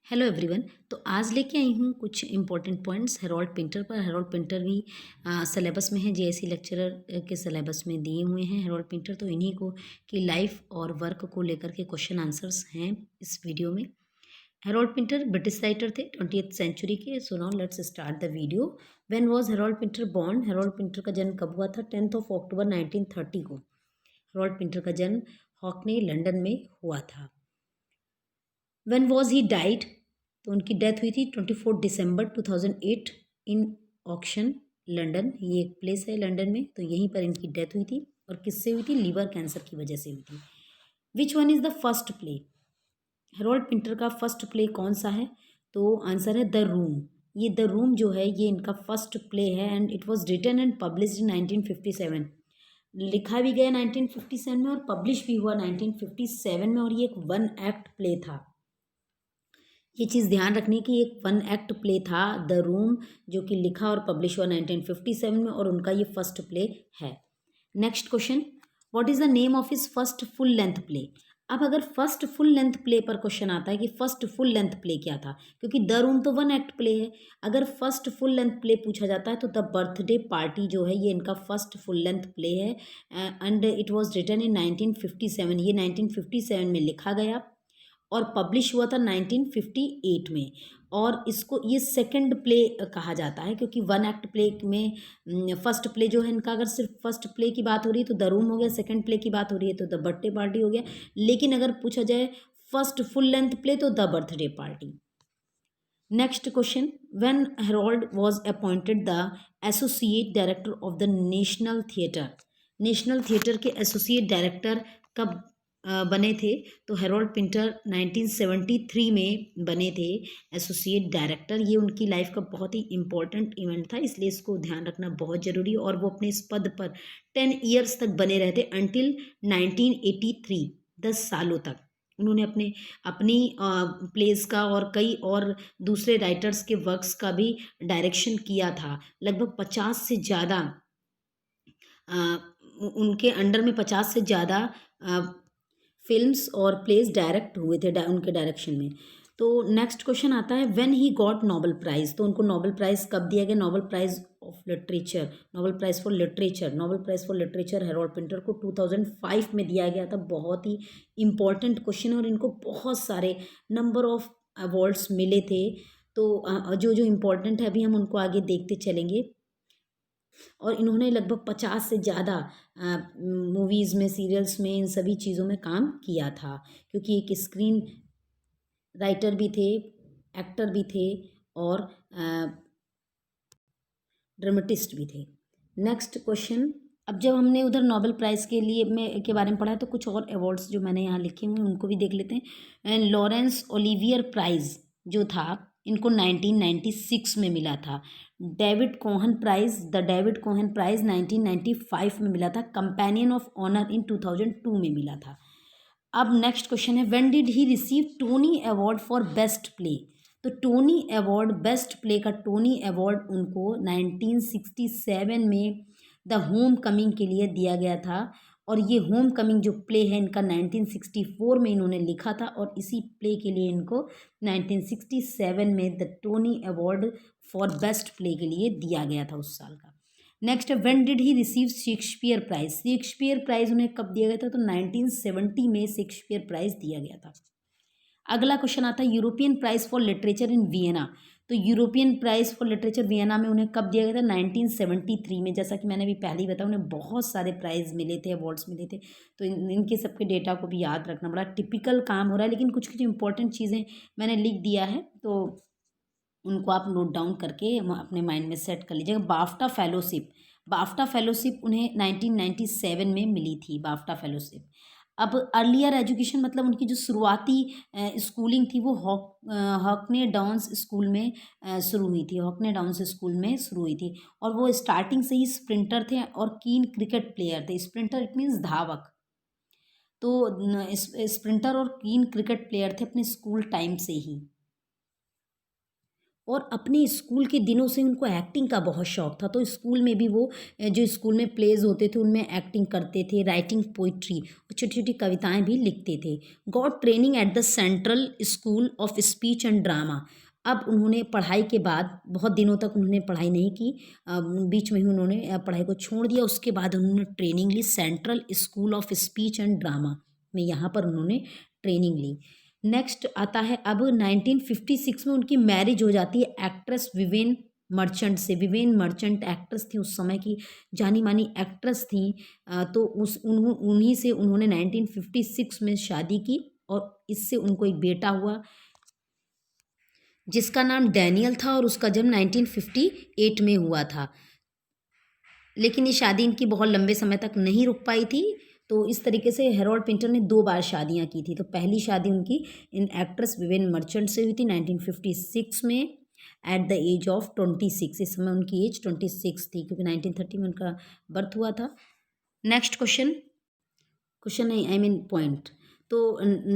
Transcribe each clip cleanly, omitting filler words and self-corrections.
Hello everyone. तो आज लेके आई हूँ कुछ इंपॉर्टेंट पॉइंट्स हेरोल्ड पिंटर पर। हेरोल्ड पिंटर भी सिलेबस में है, जेएससी लेक्चरर के सिलेबस में दिए हुए हैं हेरोल्ड पिंटर। तो इन्हीं को की लाइफ और वर्क को लेकर के क्वेश्चन आंसर्स हैं इस वीडियो में। हेरोल्ड पिंटर ब्रिटिश राइटर थे 20th सेंचुरी के। So now let's start the video. When was Harold Pinter born? Harold Pinter का जन्म कब हुआ था? 10 अक्टूबर 1930 को हेरोल्ड पिंटर का जन्म हॉकने लंदन में हुआ था। When was he died? तो उनकी डेथ हुई थी 24 दिसंबर 2008 इन ऑक्शन लंदन। ये एक प्लेस है लंदन में, तो यहीं पर इनकी डेथ हुई थी। और किससे हुई थी? लीवर कैंसर की वजह से हुई थी। Which one is the first play? Harold Pinter का फर्स्ट प्ले कौन सा है? तो आंसर है द रूम। ये द रूम जो है ये इनका फर्स्ट प्ले है and it was written and published in 1957। लिखा भी गया 1957 में और पब्लिश भी हुआ 1957 में। और ये एक वन एक्ट प्ले था। ये चीज़ ध्यान रखने की, एक वन एक्ट प्ले था द रूम, जो कि लिखा और पब्लिश हुआ 1957 में और उनका ये फर्स्ट प्ले है। Next question, what is the name of his first full length play? अब अगर फर्स्ट फुल लेंथ प्ले पर क्वेश्चन आता है कि फर्स्ट फुल लेंथ प्ले क्या था, क्योंकि द रूम तो वन एक्ट प्ले है। अगर फर्स्ट फुल लेंथ प्ले पूछा जाता है तो द बर्थडे पार्टी जो है ये इनका फर्स्ट फुल लेंथ प्ले है and it was written in 1957। ये 1957 में लिखा गया और पब्लिश हुआ था 1958 में। और इसको ये सेकंड प्ले कहा जाता है, क्योंकि वन एक्ट प्ले में फर्स्ट प्ले जो है इनका, अगर सिर्फ फर्स्ट प्ले की बात हो रही है तो द रूम हो गया, सेकंड प्ले की बात हो रही है तो द बर्थडे पार्टी हो गया। लेकिन अगर पूछा जाए फर्स्ट फुल लेंथ प्ले तो the birthday party. Next question, when Harold was appointed the associate director of the national theatre? National theatre के एसोसिएट डायरेक्टर कब बने थे? तो हेरोल्ड पिंटर 1973 में बने थे एसोसिएट डायरेक्टर। ये उनकी लाइफ का बहुत ही इंपॉर्टेंट इवेंट था, इसलिए इसको ध्यान रखना बहुत ज़रूरी है। और वो अपने इस पद पर 10 ईयर्स तक बने रहते अंटिल 1983, 10 सालों तक उन्होंने अपनी प्लेस का और कई और दूसरे राइटर्स के वर्क्स का भी डायरेक्शन किया था। लगभग 50 से ज़्यादा उनके अंडर में 50 से ज़्यादा फिल्म्स और प्लेस डायरेक्ट हुए थे उनके डायरेक्शन में। तो नेक्स्ट क्वेश्चन आता है, when he got Nobel prize? तो उनको नोबेल प्राइज़ कब दिया गया? Nobel prize of literature, Nobel prize for literature, Nobel prize for literature Harold Pinter को 2005 में दिया गया था। बहुत ही इंपॉर्टेंट क्वेश्चन है और इनको बहुत सारे नंबर ऑफ अवार्ड्स मिले थे। तो जो जो इम्पोर्टेंट है अभी हम उनको आगे देखते चलेंगे। और इन्होंने लगभग 50 से ज़्यादा मूवीज़ में, सीरियल्स में, इन सभी चीज़ों में काम किया था, क्योंकि एक स्क्रीन राइटर भी थे, एक्टर भी थे और ड्रामेटिस्ट भी थे। नेक्स्ट क्वेश्चन, अब जब हमने उधर नोबेल प्राइज़ के लिए में के बारे में पढ़ा है तो कुछ और अवार्ड्स जो मैंने यहाँ लिखे हुए हैं उनको भी देख लेते हैं। लॉरेंस ओलिवियर प्राइज़ जो था इनको 1996 में मिला था। David Cohen prize, the David Cohen prize 1995 में मिला था। कंपेनियन ऑफ ऑनर इन 2002 में मिला था। अब नेक्स्ट क्वेश्चन है, when did he receive Tony award for best play? तो टोनी अवार्ड, बेस्ट प्ले का टोनी अवार्ड उनको 1967 में द होम कमिंग के लिए दिया गया था। और ये होम कमिंग जो प्ले है इनका 1964 में इन्होंने लिखा था और इसी प्ले के लिए इनको 1967 में the Tony award for best play के लिए दिया गया था उस साल का। Next, when did he receive Shakespeare prize? Shakespeare prize उन्हें कब दिया गया था? तो 1970 में शेक्सपियर प्राइज दिया गया था। अगला क्वेश्चन आता है, European prize for literature in Vienna? तो European prize for literature Vienna में उन्हें कब दिया गया था? 1973 में। जैसा कि मैंने अभी पहले ही बताया, उन्हें बहुत सारे प्राइज़ मिले थे, अवार्ड्स मिले थे। तो इनके सबके डेटा को भी याद रखना बड़ा टिपिकल काम हो रहा है, लेकिन कुछ कुछ इंपॉर्टेंट चीज़ें मैंने लिख दिया है तो उनको आप नोट डाउन करके अपने माइंड में सेट कर लीजिएगा। बाफ्टा फेलोशिप, बाफ्टा फेलोशिप उन्हें 1997 में मिली थी, बाफ्टा फेलोशिप। अब अर्लियर एजुकेशन मतलब उनकी जो शुरुआती स्कूलिंग थी वो हॉकने डाउन्स स्कूल में शुरू हुई थी, हॉकने डाउन्स स्कूल में शुरू हुई थी। और वो स्टार्टिंग से ही स्प्रिंटर थे और कीन क्रिकेट प्लेयर थे। स्प्रिंटर इट मीन्स धावक। तो स्प्रिंटर और कीन क्रिकेट प्लेयर थे अपने स्कूल टाइम से ही। और अपने स्कूल के दिनों से उनको एक्टिंग का बहुत शौक था, तो स्कूल में भी वो जो स्कूल में प्लेज होते थे उनमें एक्टिंग करते थे, राइटिंग पोइट्री और छोटी छोटी कविताएं भी लिखते थे। Got training at the central School of Speech and drama. अब उन्होंने पढ़ाई के बाद बहुत दिनों तक उन्होंने पढ़ाई नहीं की, बीच में ही उन्होंने पढ़ाई को छोड़ दिया। उसके बाद उन्होंने ट्रेनिंग ली Central School of Speech and Drama में, यहाँ पर उन्होंने ट्रेनिंग ली। नेक्स्ट आता है अब 1956 में उनकी मैरिज हो जाती है एक्ट्रेस विवेन मर्चेंट से। विवेन मर्चेंट एक्ट्रेस थी, उस समय की जानी मानी एक्ट्रेस थी। तो उन्हीं से उन्होंने 1956 में शादी की और इससे उनको एक बेटा हुआ जिसका नाम डैनियल था और उसका जन्म 1958 में हुआ था। लेकिन ये शादी इनकी बहुत लंबे समय तक नहीं रुक पाई थी। तो इस तरीके से हेरोल्ड पिंटर ने 2 बार शादियां की थी। तो पहली शादी उनकी इन एक्ट्रेस विवेन मर्चेंट से हुई थी 1956 में एट द एज ऑफ 26। इस समय उनकी एज 26 थी क्योंकि 1930 में उनका बर्थ हुआ था। नेक्स्ट क्वेश्चन है, आई मीन पॉइंट। तो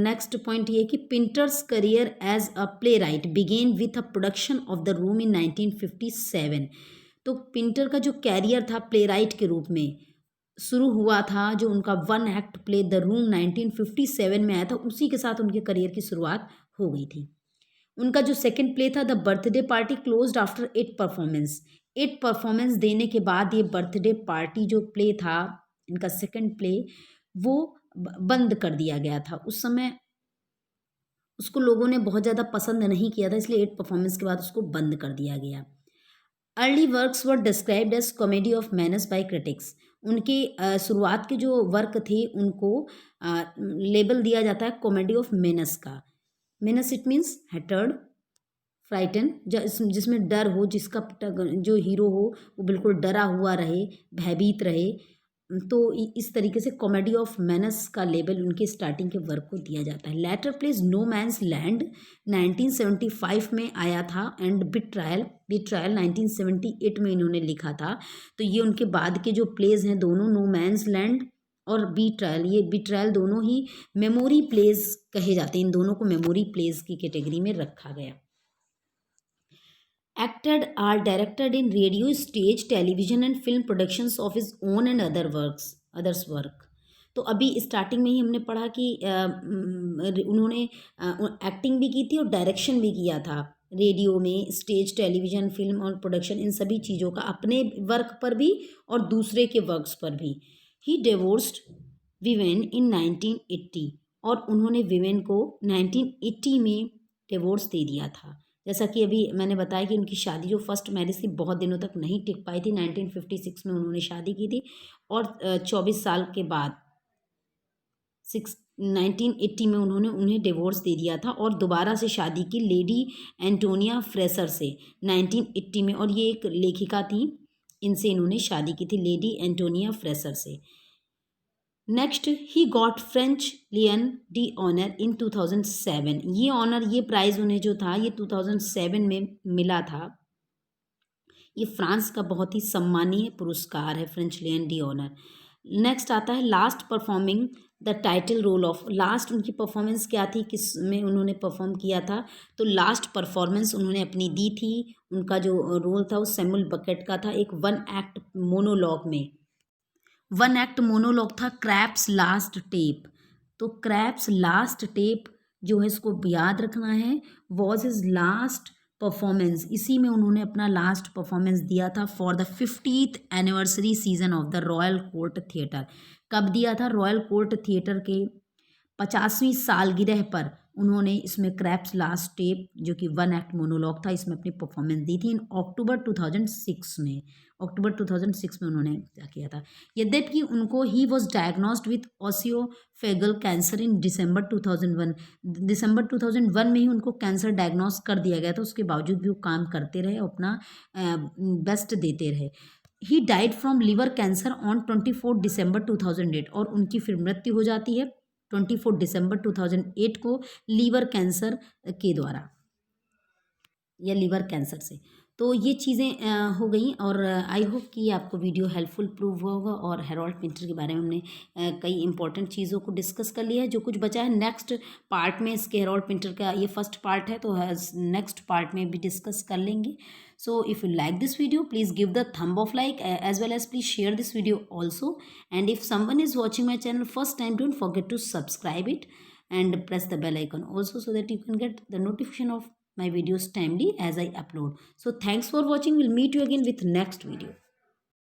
नेक्स्ट पॉइंट ये कि Pinter's career as a playwright began with a production of the room in 1957। तो पिंटर का जो कैरियर था प्ले राइट के रूप में शुरू हुआ था, जो उनका 1 एक्ट प्ले द रूम 1957 में आया था, उसी के साथ उनके करियर की शुरुआत हो गई थी। उनका जो सेकंड प्ले था the birthday party closed after 8 performance. 8 performance देने के बाद ये बर्थडे पार्टी जो प्ले था इनका सेकंड प्ले, वो बंद कर दिया गया था। उस समय उसको लोगों ने बहुत ज़्यादा पसंद नहीं किया था, इसलिए 8 परफॉर्मेंस के बाद उसको बंद कर दिया गया। Early works were described as comedy of manners by critics. उनके शुरुआत के जो वर्क थे उनको लेबल दिया जाता है कॉमेडी ऑफ मैनर्स का। मैनर्स इट मीन्स हैटर्ड, फ्राइटन, जिसमें डर हो, जिसका जो हीरो हो वो बिल्कुल डरा हुआ रहे, भयभीत रहे। तो इस तरीके से कॉमेडी ऑफ मैनर्स का लेबल उनके स्टार्टिंग के वर्क को दिया जाता है। Later plays No Man's Land 1975 में आया था एंड बिट्रायल 1978 में इन्होंने लिखा था। तो ये उनके बाद के जो प्लेज हैं दोनों, नो मैंस लैंड और बिट्रायल, ये बिट्रायल दोनों ही मेमोरी प्लेज कहे जाते हैं। इन दोनों को मेमोरी प्लेज की कैटेगरी में रखा गया। Acted or directed in radio, stage, television and film productions of his own and others work। तो अभी स्टार्टिंग में ही हमने पढ़ा कि उन्होंने एक्टिंग भी की थी और डायरेक्शन भी किया था रेडियो में, स्टेज, टेलीविज़न, फिल्म और प्रोडक्शन, इन सभी चीज़ों का, अपने वर्क पर भी और दूसरे के वर्क्स पर भी। ही डिवोर्स्ड विवेन इन 1980 और उन्होंने विवेन को 1980 में डिवोर्स दे दिया था। जैसा कि अभी मैंने बताया कि उनकी शादी जो फर्स्ट मैरिज थी बहुत दिनों तक नहीं टिक पाई थी। 1956 में उन्होंने शादी की थी और 24 साल के बाद 1980 में उन्हें डिवोर्स दे दिया था और दोबारा से शादी की लेडी एंटोनिया फ्रेसर से 1980 में। और ये एक लेखिका थी, इनसे इन्होंने शादी की थी, लेडी एंटोनिया फ्रेसर से। Next, he got French लियन D honour in 2007। ये ऑनर, ये प्राइज़ उन्हें जो था ये 2007 में मिला था। ये फ्रांस का बहुत ही सम्मानीय पुरस्कार है, फ्रेंच लियन डी ऑनर। नेक्स्ट आता है last performing the title role of. Last उनकी परफॉर्मेंस क्या थी, किस में उन्होंने परफॉर्म किया था? तो लास्ट परफॉर्मेंस उन्होंने अपनी दी थी, उनका जो रोल था वो सैमुअल बकेट का था, एक 1 एक्ट मोनोलॉग में। 1 एक्ट मोनोलॉग था क्रैप्स लास्ट टेप। तो क्रैप्स लास्ट टेप जो है इसको याद रखना है, वॉज हिज लास्ट परफॉर्मेंस। इसी में उन्होंने अपना लास्ट परफॉर्मेंस दिया था for the 50th anniversary season of the royal court theatre. कब दिया था? रॉयल कोर्ट थिएटर के 50वीं सालगिरह पर उन्होंने इसमें क्रैप्स लास्ट टेप जो कि 1 एक्ट मोनोलॉग था, इसमें अपनी परफॉर्मेंस दी थी इन अक्टूबर 2006 में। अक्टूबर 2006 में उन्होंने क्या किया था। यद्यपि उनको he was diagnosed with oesophageal cancer in December 2001। दिसंबर 2001 में ही उनको कैंसर डायग्नोस कर दिया गया था, उसके बावजूद भी वो काम करते रहे, अपना बेस्ट देते रहे। He died from liver cancer on 24 दिसंबर 2008 और उनकी फिर मृत्यु हो जाती है 24 दिसंबर 2008 को लीवर कैंसर के द्वारा। या लिवर कैंसर से। तो ये चीज़ें हो गई और आई होप कि आपको वीडियो हेल्पफुल प्रूव हुआ होगा और हेरोल्ड पिंटर के बारे में हमने कई इंपॉर्टेंट चीज़ों को डिस्कस कर लिया है। जो कुछ बचा है नेक्स्ट पार्ट में इसके, हेरोल्ड पिंटर का ये फर्स्ट पार्ट है तो नेक्स्ट पार्ट में भी डिस्कस कर लेंगे। So if you like this video please give the thumb of like as well as please share this video also, and if someone is watching my channel first time, don't forget to subscribe it and press the bell icon also, so that you can get the notification of my videos timely as I upload. So thanks for watching. We'll meet you again with next video.